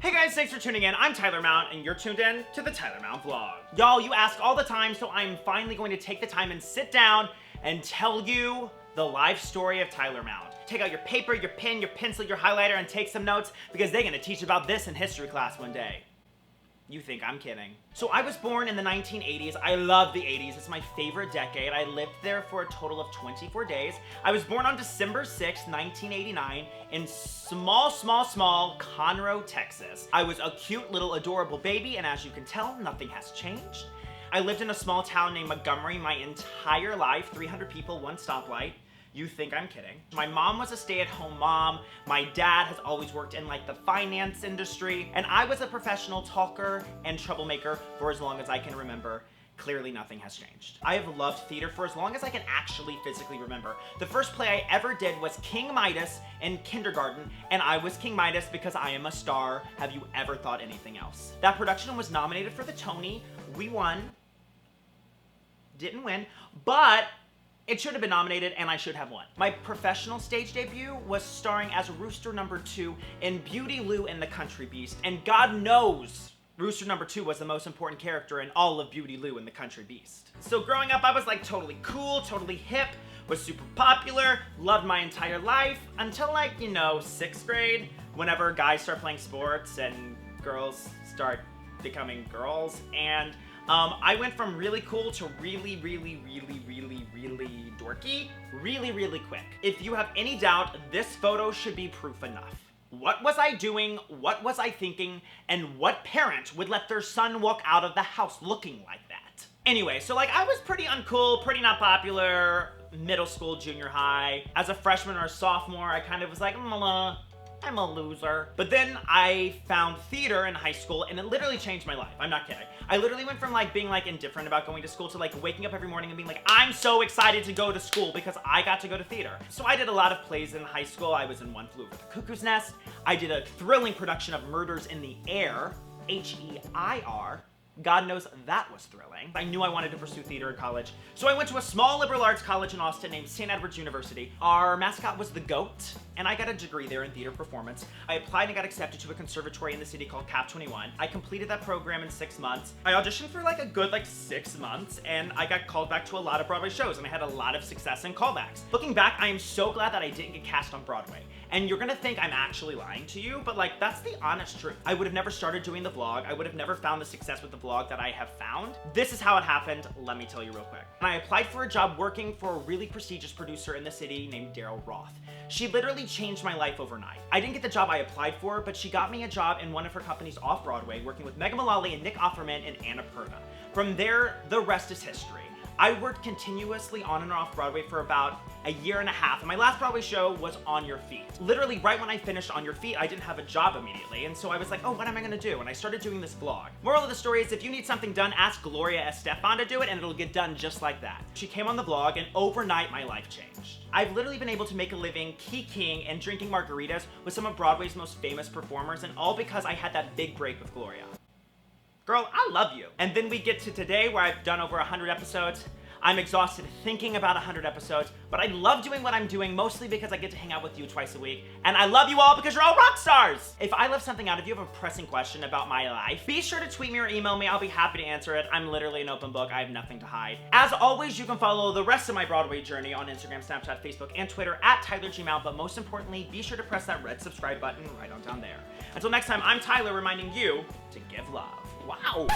Hey guys, thanks for tuning in. I'm Tyler Mount, and you're tuned in to the Tyler Mount Vlog. Y'all, you ask all the time, so I'm finally going to take the time and sit down and tell you the life story of Tyler Mount. Take out your paper, your pen, your pencil, your highlighter, and take some notes, because they're gonna teach about this in history class one day. You think I'm kidding. So I was born in the 1980s. I love the 80s. It's my favorite decade. I lived there for a total of 24 days. I was born on December 6th, 1989 in small Conroe, Texas. I was a cute little adorable baby, and as you can tell, nothing has changed. I lived in a small town named Montgomery my entire life, 300 people, one stoplight. You think I'm kidding. My mom was a stay-at-home mom. My dad has always worked in like the finance industry. And I was a professional talker and troublemaker for as long as I can remember. Clearly nothing has changed. I have loved theater for as long as I can actually physically remember. The first play I ever did was King Midas in kindergarten, and I was King Midas because I am a star. Have you ever thought anything else? That production was nominated for the Tony. We won. Didn't win, but it should have been nominated, and I should have won. My professional stage debut was starring as Rooster number 2 in Beauty Lou and the Country Beast, and God knows Rooster number 2 was the most important character in all of Beauty Lou and the Country Beast. So growing up, I was like totally cool, totally hip, was super popular, loved my entire life, until like, you know, 6th grade, whenever guys start playing sports and girls start becoming girls, and I went from really cool to really dorky really quick. If you have any doubt, this photo should be proof enough. What was I doing? What was I thinking? And what parent would let their son walk out of the house looking like that? Anyway, so like I was pretty uncool, pretty not popular, middle school, junior high. As a freshman or a sophomore, I kind of was like, I'm a loser. But then I found theater in high school, and it literally changed my life. I'm not kidding. I literally went from like being like indifferent about going to school to like waking up every morning and being like, I'm so excited to go to school because I got to go to theater. So I did a lot of plays in high school. I was in One Flew Over the Cuckoo's Nest. I did a thrilling production of Murders in the Air, H-E-I-R. God knows that was thrilling. I knew I wanted to pursue theater in college, so I went to a small liberal arts college in Austin named St. Edward's University. Our mascot was the goat, and I got a degree there in theater performance. I applied and got accepted to a conservatory in the city called Cap 21. I completed that program in 6 months. I auditioned for like a good 6 months, and I got called back to a lot of Broadway shows, and I had a lot of success in callbacks. Looking back, I am so glad that I didn't get cast on Broadway. And you're gonna think I'm actually lying to you, but like that's the honest truth. I would have never started doing the vlog. I would have never found the success with the vlog that I have found. This is how it happened. Let me tell you real quick. And I applied for a job working for a really prestigious producer in the city named Daryl Roth. She literally changed my life overnight. I didn't get the job I applied for, but she got me a job in one of her companies off Broadway, working with Megan Mullally and Nick Offerman and Annapurna. From there, the rest is history. I worked continuously on and off Broadway for about a year and a half, and my last Broadway show was On Your Feet. Literally right when I finished On Your Feet, I didn't have a job immediately, and so I was like, oh, what am I gonna do? And I started doing this vlog. Moral of the story is if you need something done, ask Gloria Estefan to do it, and it'll get done just like that. She came on the vlog, and overnight my life changed. I've literally been able to make a living kikiing and drinking margaritas with some of Broadway's most famous performers, and all because I had that big break with Gloria. Girl, I love you. And then we get to today where I've done over 100 episodes. I'm exhausted thinking about 100 episodes, but I love doing what I'm doing mostly because I get to hang out with you twice a week. And I love you all because you're all rock stars! If I left something out, if you have a pressing question about my life, be sure to tweet me or email me. I'll be happy to answer it. I'm literally an open book. I have nothing to hide. As always, you can follow the rest of my Broadway journey on Instagram, Snapchat, Facebook, and Twitter at Tyler G. Mount, but most importantly, be sure to press that red subscribe button right on down there. Until next time, I'm Tyler reminding you to give love. Wow.